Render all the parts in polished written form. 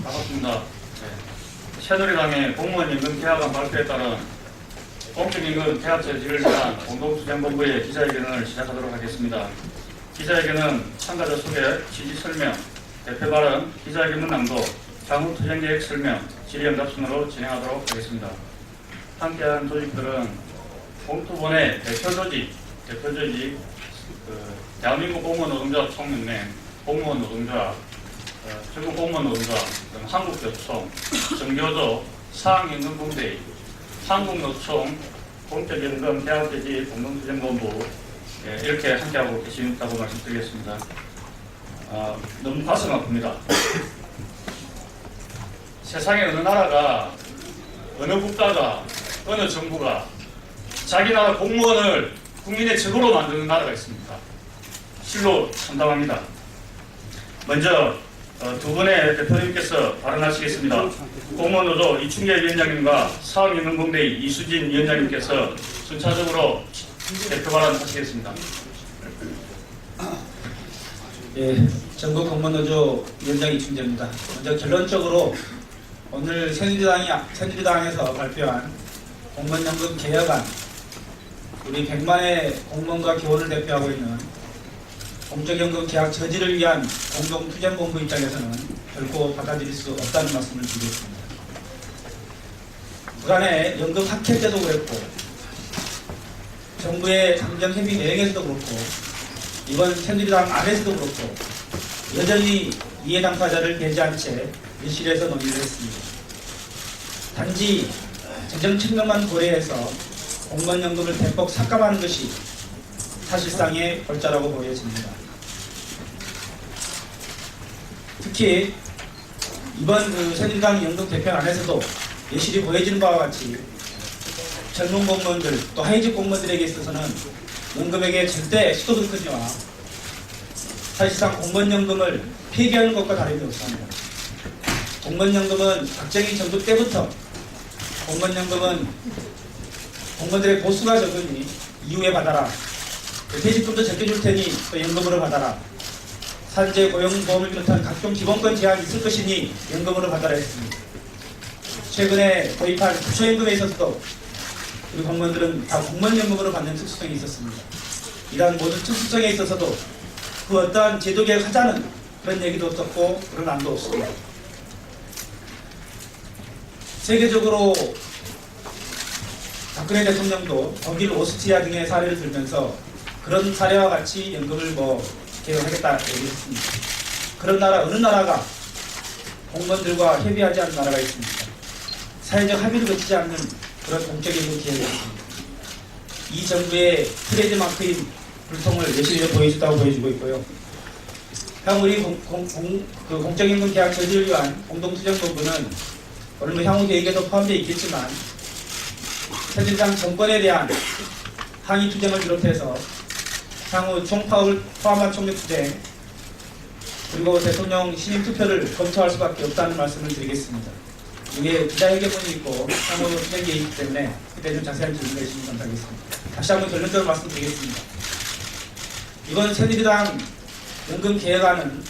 반갑습니다. 네. 새누리당의 공무원 임금 개혁안 발표에 따른 공적임금 개혁 저지를 위한 공동투쟁본부의 기자회견을 시작하도록 하겠습니다. 기자회견은 참가자 소개, 취지 설명, 대표 발언, 기자회견문 낭독, 향후 투쟁계획 설명, 질의응답 순으로 진행하도록 하겠습니다. 함께한 조직들은 공투본의 대표 조직, 대한민국 공무원 노동자 총연맹, 공무원 노동자, 전국 공무원 노동자, 한국교총, 정교조, 사학임금공대회, 한국노총, 공적임금 개혁제지 공동투쟁본부 이렇게 함께하고 계신다고 말씀드리겠습니다. 너무 가슴 아픕니다. 세상에 어느 나라가, 어느 국가가, 어느 정부가 자기 나라 공무원을 국민의 적으로 만드는 나라가 있습니까? 실로 참담합니다. 먼저 두 분의 대표님께서 발언하시겠습니다. 공무원노조 이충재 위원장님과 사학임금공대회 이수진 위원장님께서 순차적으로 대표 발언하시겠습니다. 예, 전국 공무원노조 위원장 이충재입니다. 먼저 결론적으로 오늘 새누리당에서 발표한 공무원연금 개혁안, 우리 100만의 공무원과 교원을 대표하고 있는 공적연금 계약 저지를 위한 공동투쟁본부 입장에서는 결코 받아들일 수 없다는 말씀을 드리겠습니다. 그간의 연금 학회 때도 그랬고 정부의 잠정협의 내용에서도 그렇고 이번 새누리당 안에서도 그렇고 여전히 이해 당사자를 배제한 채 밀실에서 논의를 했습니다. 단지 재정 측면만 고려해서 공무원연금을 대폭 삭감하는 것이 사실상의 골자라고 보여집니다. 특히 이번 새누리당 연금 개편 안에서도 예실이 보여지는 바와 같이 젊은 공무원들 또 하위직 공무원들에게 있어서는 연금액의 절대 시도등급이와 사실상 공무원연금을 폐기하는 것과 다름이 없습니다. 공무원연금은 박정희 정부 때부터 공무원연금은 공무원들의 보수가 적으니 이후에 받아라, 퇴직금도 적게 줄 테니 또 연금으로 받아라, 산재 고용보험을 비롯한 각종 기본권 제한이 있을 것이니 연금으로 받아라 했습니다. 최근에 도입한 기초연금에 있어서도 우리 공무원들은 다 공무원연금으로 받는 특수성이 있었습니다. 이러한 모든 특수성에 있어서도 그 어떠한 제도 개혁하자는 그런 얘기도 없었고 그런 안도 없습니다. 세계적으로 박근혜 대통령도 독일, 오스트리아 등의 사례를 들면서 그런 사례와 같이 연금을 개혁하겠다 얘기했습니다. 그런 나라, 어느 나라가 공무원들과 협의하지 않는 나라가 있습니다. 사회적 합의를 거치지 않는 그런 공적연금 개혁이었습니다. 이 정부의 트레이드마크인 불통을 예시로 보여주고 있고요. 향후 우리 공적연금 계약 저지를 위한 공동투쟁본부는 오늘 향후 계획에도 포함되어 있겠지만 새누리당 정권에 대한 항의 투쟁을 비롯해서 향후 총파업을 포함한 총력투쟁 그리고 대통령 신임 투표를 검토할 수밖에 없다는 말씀을 드리겠습니다. 이게 기자회견문이 있고 향후 투쟁 계획이기 때문에 그때 좀 자세한 질문을 해주시면 감사하겠습니다. 다시 한번 결론적으로 말씀드리겠습니다. 이번 새누리당 연금 개혁안은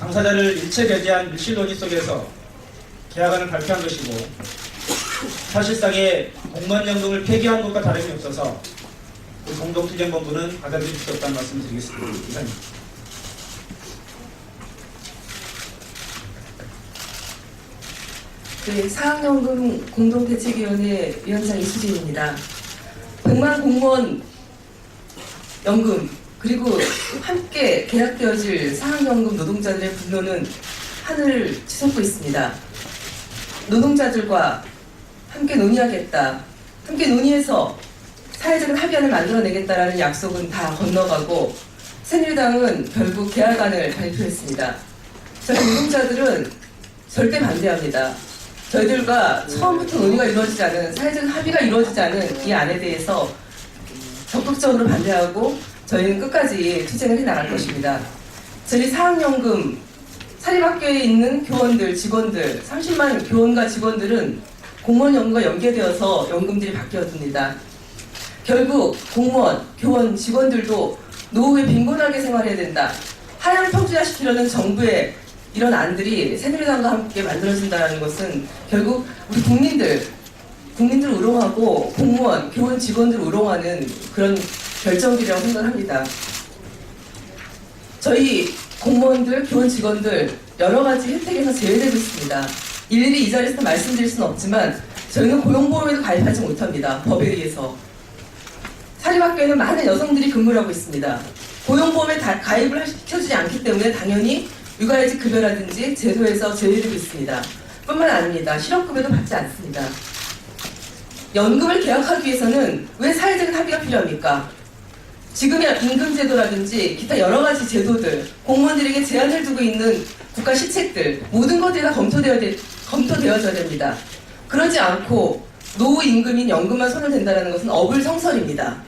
당사자를 일체 배제한 밀실 논의 속에서 개혁안을 발표한 것이고 사실상의 공무원연금을 폐기한 것과 다름이 없어서 공동투쟁본부는 받아들일 수 없다는 말씀을 드리겠습니다. 이상입니다. 네, 사학연금 공동대책위원회 위원장 이수진입니다. 100만 공무원 연금 그리고 함께 계약되어질 사학연금 노동자들의 분노는 하늘을 치솟고 있습니다. 노동자들과 함께 논의하겠다, 함께 논의해서 사회적인 합의안을 만들어내겠다라는 약속은 다 건너가고 새누리당은 결국 개혁안을 발표했습니다. 저희 노동자들은 절대 반대합니다. 저희들과 처음부터 논의가 이루어지지 않은, 사회적인 합의가 이루어지지 않은 이 안에 대해서 적극적으로 반대하고 저희는 끝까지 투쟁을 해나갈 것입니다. 저희 사학연금, 사립학교에 있는 교원들, 직원들, 30만 교원과 직원들은 공무원연금과 연계되어서 연금들이 바뀌었습니다. 결국 공무원, 교원, 직원들도 노후에 빈곤하게 생활해야 된다. 하향 평준화시키려는 정부의 이런 안들이 새누리당과 함께 만들어진다는 것은 결국 우리 국민들 우롱하고 공무원, 교원 직원들 우롱하는 그런 결정들이라고 생각합니다. 저희 공무원들, 교원 직원들 여러 가지 혜택에서 제외되고 있습니다. 일일이 이 자리에서 말씀드릴 수는 없지만 저희는 고용보험에도 가입하지 못합니다. 법에 의해서. 사립학교에는 많은 여성들이 근무를 하고 있습니다. 고용보험에 가입을 시켜주지 않기 때문에 당연히 육아휴직 급여라든지 제도에서 제외되고 있습니다. 뿐만 아닙니다. 실업급여도 받지 않습니다. 연금을 계약하기 위해서는 왜 사회적인 합의가 필요합니까? 지금의 임금제도라든지 기타 여러 가지 제도들, 공무원들에게 제한을 두고 있는 국가 시책들 모든 것들이 다 검토되어져야 됩니다. 그러지 않고 노후 임금인 연금만 손을 댄다는 것은 어불성설입니다.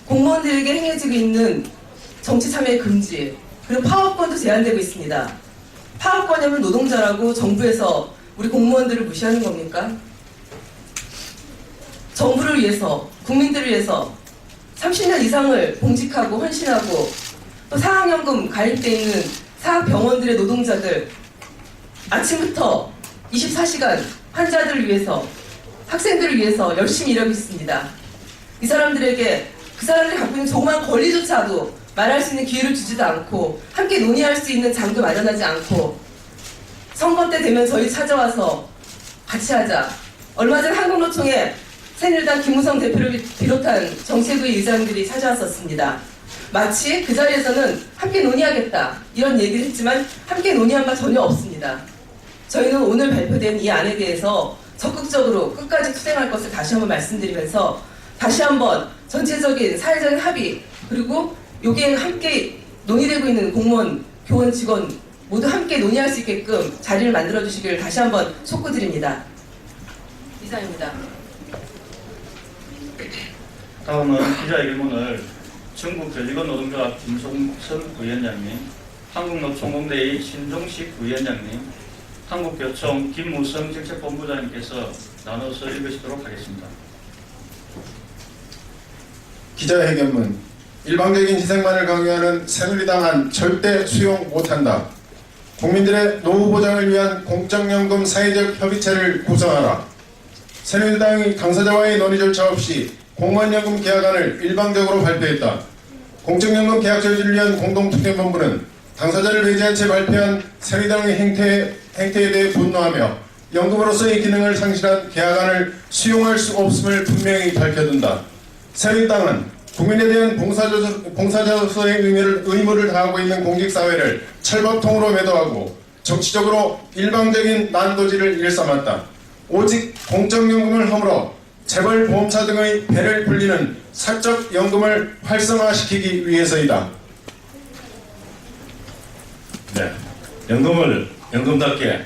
공무원들에게 행해지고 있는 정치 참여 금지, 그리고 파업권도 제한되고 있습니다. 파업권이면 노동자라고 정부에서 우리 공무원들을 무시하는 겁니까? 정부를 위해서, 국민들을 위해서 30년 이상을 봉직하고 헌신하고 또 사학연금 가입돼 있는 사학병원들의 노동자들 아침부터 24시간 환자들을 위해서 학생들을 위해서 열심히 일하고 있습니다. 이 사람들에게 그 사람들이 갖고 있는 조그만 권리조차도 말할 수 있는 기회를 주지도 않고 함께 논의할 수 있는 장도 마련하지 않고 선거 때 되면 저희 찾아와서 같이 하자. 얼마 전 한국노총에 새누리당 김무성 대표를 비롯한 정책의 의장들이 찾아왔었습니다. 마치 그 자리에서는 함께 논의하겠다 이런 얘기를 했지만 함께 논의한 바 전혀 없습니다. 저희는 오늘 발표된 이 안에 대해서 적극적으로 끝까지 투쟁할 것을 다시 한번 말씀드리면서 다시 한번 전체적인 사회적인 합의 그리고 여기에 함께 논의되고 있는 공무원, 교원, 직원 모두 함께 논의할 수 있게끔 자리를 만들어 주시기를 다시 한번 촉구드립니다. 이상입니다. 다음은 기자회견문을 전국교직원 노동조합 김종선 부위원장님, 한국노총공대의 신종식 부위원장님, 한국교총 김무성 정책본부장님께서 나눠서 읽으시도록 하겠습니다. 기자회견문. 일방적인 희생만을 강요하는 새누리당은 절대 수용 못한다. 국민들의 노후 보장을 위한 공적연금 사회적 협의체를 구성하라. 새누리당이 당사자와의 논의 절차 없이 공무원연금 계약안을 일방적으로 발표했다. 공적연금 계약 저지를 위한 공동투쟁본부는 당사자를 배제한 채 발표한 새누리당의 행태에 대해 분노하며 연금으로서의 기능을 상실한 계약안을 수용할 수 없음을 분명히 밝혀둔다. 새누리당은 국민에 대한 봉사자로서의 의무를 다하고 있는 공직사회를 철밥통으로 매도하고 정치적으로 일방적인 난도질을 일삼았다. 오직 공적연금을 허물어 재벌 보험사 등의 배를 불리는 사적 연금을 활성화시키기 위해서이다. 네, 연금을 연금답게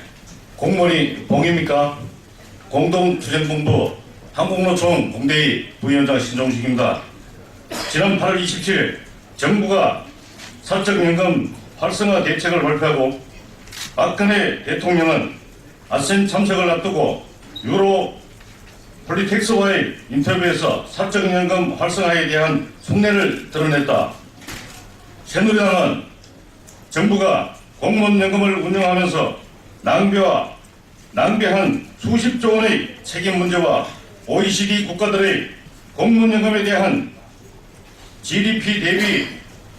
공무원이 봉입니까? 공동투쟁본부 한국노총 공대의 부위원장 신종식입니다. 지난 8월 27일 정부가 사적연금 활성화 대책을 발표하고 박근혜 대통령은 아셈 참석을 앞두고 유로 폴리텍스와의 인터뷰에서 사적연금 활성화에 대한 속내를 드러냈다. 새누리당은 정부가 공무원연금을 운영하면서 낭비한 수십조 원의 책임 문제와 OECD 국가들의 공무원연금에 대한 GDP 대비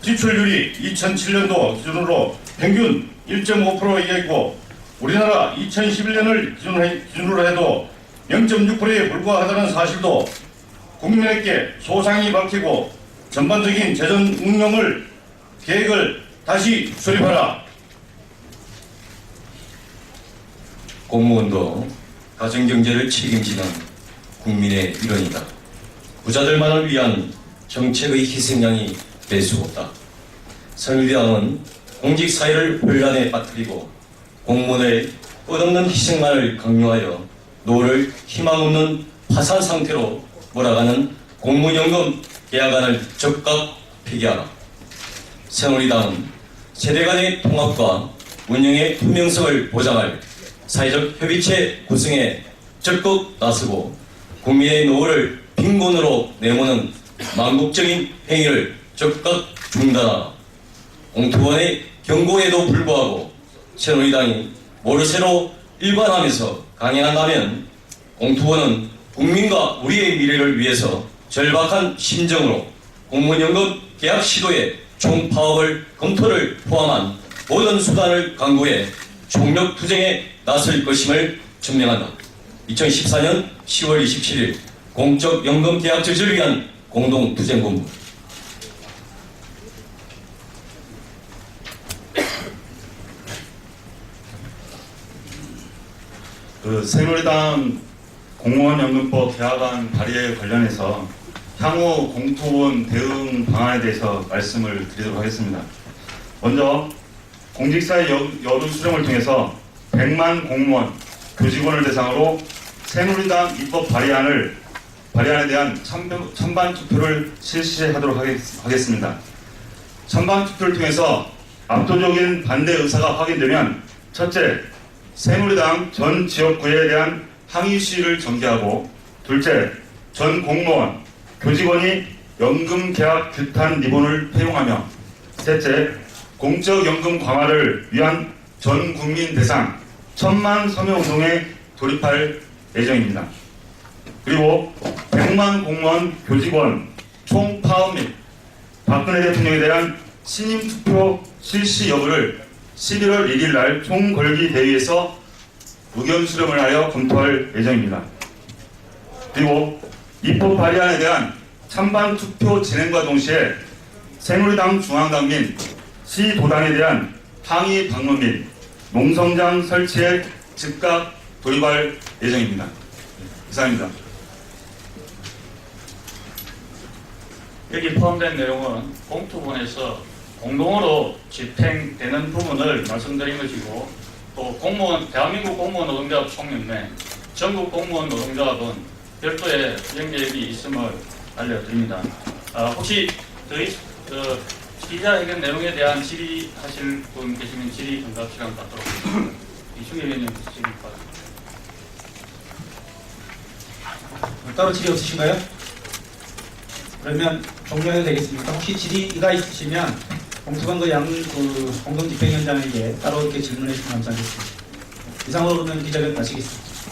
지출률이 2007년도 기준으로 평균 1.5%에 이르고 우리나라 2011년을 기준으로 해도 0.6%에 불과하다는 사실도 국민에게 소상히 밝히고 전반적인 재정 운용을 계획을 다시 수립하라. 공무원도 가정경제를 책임지는 국민의 일원이다. 부자들만을 위한 정책의 희생양이 될 수 없다. 새누리당은 공직사회를 혼란에 빠뜨리고 공무원의 끝없는 희생만을 강요하여 노후를 희망 없는 파산 상태로 몰아가는 공무연금 계약안을 즉각 폐기하라. 새누리당은 세대 간의 통합과 운영의 투명성을 보장할 사회적 협의체 구성에 적극 나서고 국민의 노후를 빈곤으로 내모는 망국적인 행위를 즉각 중단하라. 공투원의 경고에도 불구하고 새누리당이 모르쇠로 일관하면서 강행한다면 공투원은 국민과 우리의 미래를 위해서 절박한 심정으로 공무원연금 계약 시도의 총파업을 검토를 포함한 모든 수단을 강구해 총력 투쟁에 나설 것임을 증명한다. 2014년 10월 27일 공적연금 계약 저지를 위한 공동투쟁본부. 새누리당 공무원연금법 개혁안 발의에 관련해서 향후 공투원 대응 방안에 대해서 말씀을 드리도록 하겠습니다. 먼저 공직사의 여론 수렴을 통해서 100만 공무원, 교직원을 대상으로 새누리당 입법 발의안에 대한 찬반 투표를 실시하도록 하겠습니다. 찬반 투표를 통해서 압도적인 반대 의사가 확인되면 첫째, 새누리당 전 지역구에 대한 항의 시위를 전개하고 둘째, 전 공무원, 교직원이 연금 계약 규탄 리본을 폐용하며 셋째, 공적연금 강화를 위한 전 국민 대상 1000만 서명운동에 돌입할 예정입니다. 그리고 100만 공무원, 교직원 총파업 및 박근혜 대통령에 대한 신임 투표 실시 여부를 11월 1일 날 총궐기 대의에서 의견 수렴을 하여 검토할 예정입니다. 그리고 입법 발의안에 대한 찬반 투표 진행과 동시에 새누리당 중앙당 및 시도당에 대한 항의 방문 및 농성장 설치에 즉각 돌입할 예정입니다. 이상입니다. 여기 포함된 내용은 공투본에서 공동으로 집행되는 부분을 말씀드린 것이고 또 공무원, 대한민국 공무원 노동조합 총연맹, 전국 공무원 노동조합은 별도의 연계획이 있음을 알려드립니다. 혹시 저희 기자회견 내용에 대한 질의하실 분 계시면 질의 응답 시간 갖도록 하겠습니다. 이충희 위원님 질의 바랍니다. 따로 질의 없으신가요? 그러면 종료해도 되겠습니까? 혹시 질의가 있으시면 공수관과 공동집행위원장에게 따로 이렇게 질문해 주시면 감사하겠습니다. 이상으로 그러면 기자회견 마치겠습니다.